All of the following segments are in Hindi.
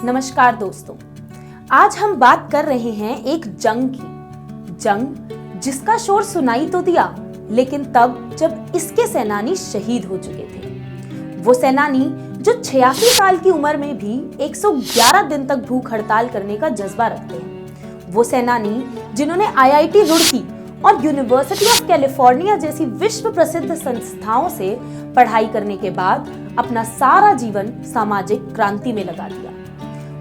नमस्कार दोस्तों, आज हम बात कर रहे हैं एक जंग जिसका शोर सुनाई तो दिया, लेकिन तब जब इसके सेनानी शहीद हो चुके थे। वो सेनानी जो 86 साल की उम्र में भी 111 दिन तक भूख हड़ताल करने का जज्बा रखते हैं। वो सेनानी जिन्होंने आईआईटी रुड़की और यूनिवर्सिटी ऑफ कैलिफोर्निया जैसी विश्व प्रसिद्ध संस्थाओं से पढ़ाई करने के बाद अपना सारा जीवन सामाजिक क्रांति में लगा दिया।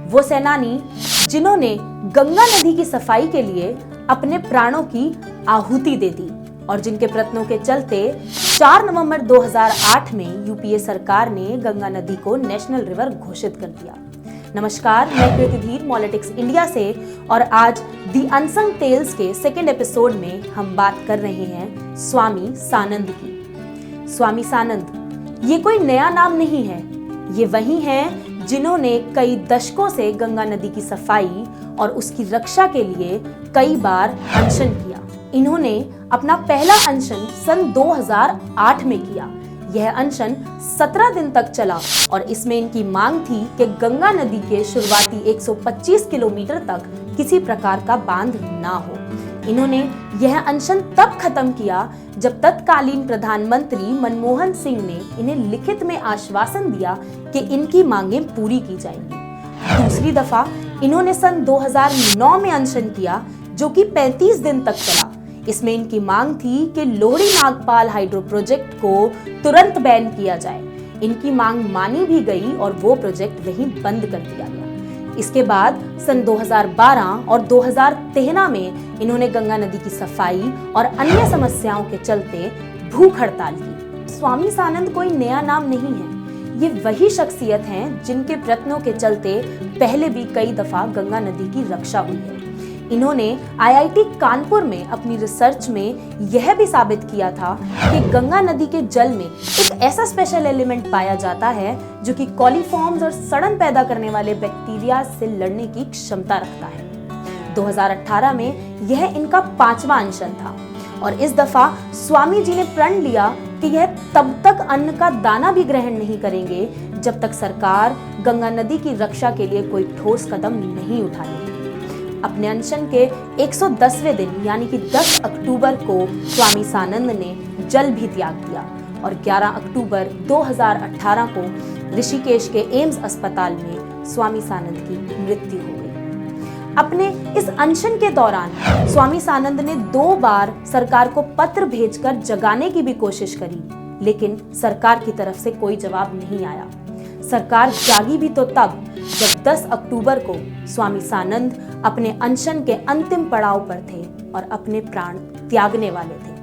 वो सेनानी जिन्होंने गंगा नदी की सफाई के लिए अपने प्राणों की आहुति दे दी और जिनके प्रयत्नों के चलते 4 नवंबर 2008 में यूपीए सरकार ने गंगा नदी को नेशनल रिवर घोषित कर दिया। नमस्कार, मैं कृति धीर मॉलिटिक्स इंडिया से और आज दी अनसंग टेल्स के सेकेंड एपिसोड में हम बात कर रहे हैं स्वामी सानंद की। स्वामी सानंद ये कोई नया नाम नहीं है, ये वही हैं जिन्होंने कई दशकों से गंगा नदी की सफाई और उसकी रक्षा के लिए कई बार अनशन किया। इन्होंने अपना पहला अनशन सन 2008 में किया। यह अनशन 17 दिन तक चला और इसमें इनकी मांग थी कि गंगा नदी के शुरुआती 125 किलोमीटर तक किसी प्रकार का बांध ना हो। इन्होंने यह अनशन तब खत्म किया जब तत्कालीन प्रधानमंत्री मनमोहन सिंह ने इन्हें लिखित में आश्वासन दिया कि इनकी मांगें पूरी की जाएंगी। दूसरी दफा इन्होंने सन 2009 में अनशन किया, जो कि 35 दिन तक चला। इसमें इनकी मांग थी कि लोहड़ी नागपाल हाइड्रो प्रोजेक्ट को तुरंत बैन किया जाए। इनकी मांग मानी भी गई और वो प्रोजेक्ट वहीं बंद कर दिया गया। इसके बाद सन 2012 और 2013 में इन्होंने गंगा नदी की सफाई और अन्य समस्याओं के चलते भूख हड़ताल की। स्वामी सानंद कोई नया नाम नहीं है, ये वही शख्सियत हैं जिनके प्रयत्नों के चलते पहले भी कई दफा गंगा नदी की रक्षा हुई है। इन्होंने आईआईटी कानपुर में अपनी रिसर्च में यह भी साबित किया था कि गंगा नदी के जल में एक ऐसा स्पेशल एलिमेंट पाया जाता है जो कि कॉलीफॉर्म्स और सड़न पैदा करने वाले बैक्टीरिया से लड़ने की क्षमता रखता है। 2018 में यह इनका 5वां अनशन था और इस दफा स्वामी जी ने प्रण लिया कि यह तब तक अन्न का दाना भी ग्रहण नहीं करेंगे जब तक सरकार गंगा नदी की रक्षा के लिए कोई ठोस कदम नहीं उठाएगी। अपने अनशन के 110वें दिन यानी कि 10 अक्टूबर को स्वामी सानंद ने जल भी त्याग दिया और 11 अक्टूबर 2018 को ऋषिकेश के एम्स अस्पताल में स्वामी सानंद की मृत्यु हो गई। अपने इस अनशन के दौरान स्वामी सानंद ने 2 बार सरकार को पत्र भेजकर जगाने की भी कोशिश करी, लेकिन सरकार की तरफ से कोई जवाब नहीं आया। सरकार जागी भी तो तब जब 10 अक्टूबर को स्वामी सानंद अपने अनशन के अंतिम पड़ाव पर थे और अपने प्राण त्यागने वाले थे।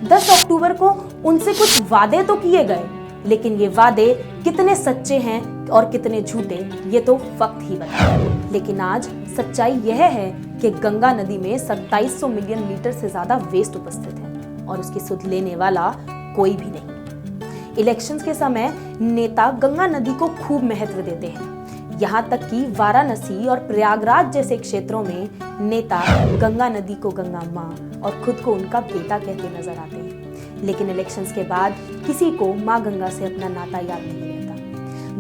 10 अक्टूबर को उनसे कुछ वादे तो किए गए, लेकिन ये वादे कितने सच्चे हैं और कितने झूठे ये तो वक्त ही बताएगा। लेकिन आज सच्चाई यह है कि गंगा नदी में 2700 मिलियन लीटर से ज्यादा वेस्ट उपस्थित है और उसकी सुध लेने वाला कोई भी नहीं। इलेक्शंस के समय नेता गंगा नदी को खूब महत्व देते हैं। यहाँ तक कि वाराणसी और प्रयागराज जैसे क्षेत्रों में नेता गंगा नदी को गंगा माँ और खुद को उनका बेटा कहते नजर आते हैं। लेकिन इलेक्शंस के बाद किसी को माँ गंगा से अपना नाता याद नहीं रहता।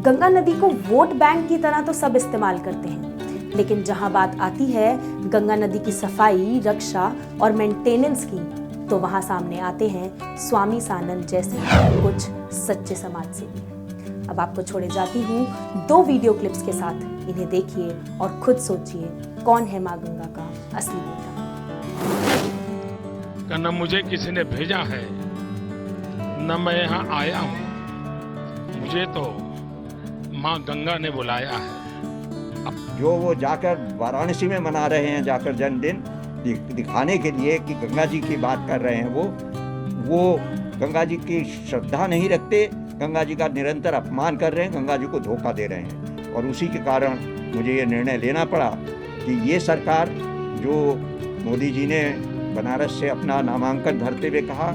गंगा नदी को वोट बैंक की तरह तो सब इस्तेमाल करते हैं, लेकिन जहाँ बात आती है गंगा नदी की सफाई, रक्षा और मेंटेनेंस की, तो वहाँ सामने आते हैं स्वामी सानंद जैसे कुछ सच्चे समाज सेवी। अब आपको छोड़े जाती हूँ 2 वीडियो क्लिप्स के साथ। इन्हें देखिए और खुद सोचिए कौन है माँ गंगा का असली बेटा। न मुझे किसी ने भेजा है, न मैं यहाँ आया हूँ, मुझे तो माँ गंगा ने बुलाया है। जो वो जाकर वाराणसी में मना रहे हैं, जाकर जन्मदिन दिखाने के लिए कि गंगा जी की बात कर रहे हैं, वो गंगा जी की श्रद्धा नहीं रखते, गंगा जी का निरंतर अपमान कर रहे हैं, गंगा जी को धोखा दे रहे हैं। और उसी के कारण मुझे ये निर्णय लेना पड़ा कि ये सरकार जो मोदी जी ने बनारस से अपना नामांकन भरते हुए कहा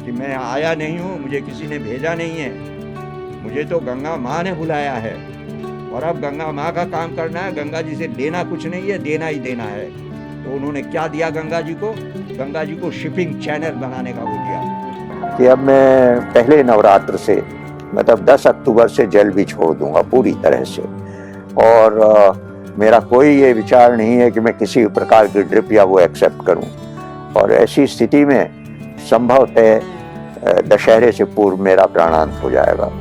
कि मैं आया नहीं हूँ, मुझे किसी ने भेजा नहीं है, मुझे तो गंगा माँ ने बुलाया है और अब गंगा माँ का काम करना है। गंगा जी से लेना कुछ नहीं है, देना ही देना है। तो उन्होंने क्या दिया गंगा जी को? गंगा जी को शिपिंग चैनल बनाने का वो दिया कि अब मैं पहले नवरात्र से मतलब 10 अक्टूबर से जल भी छोड़ दूंगा पूरी तरह से। और मेरा कोई ये विचार नहीं है कि मैं किसी प्रकार की ड्रिप या वो एक्सेप्ट करूं। और ऐसी स्थिति में संभवतः दशहरे से पूर्व मेरा प्राणांत हो जाएगा।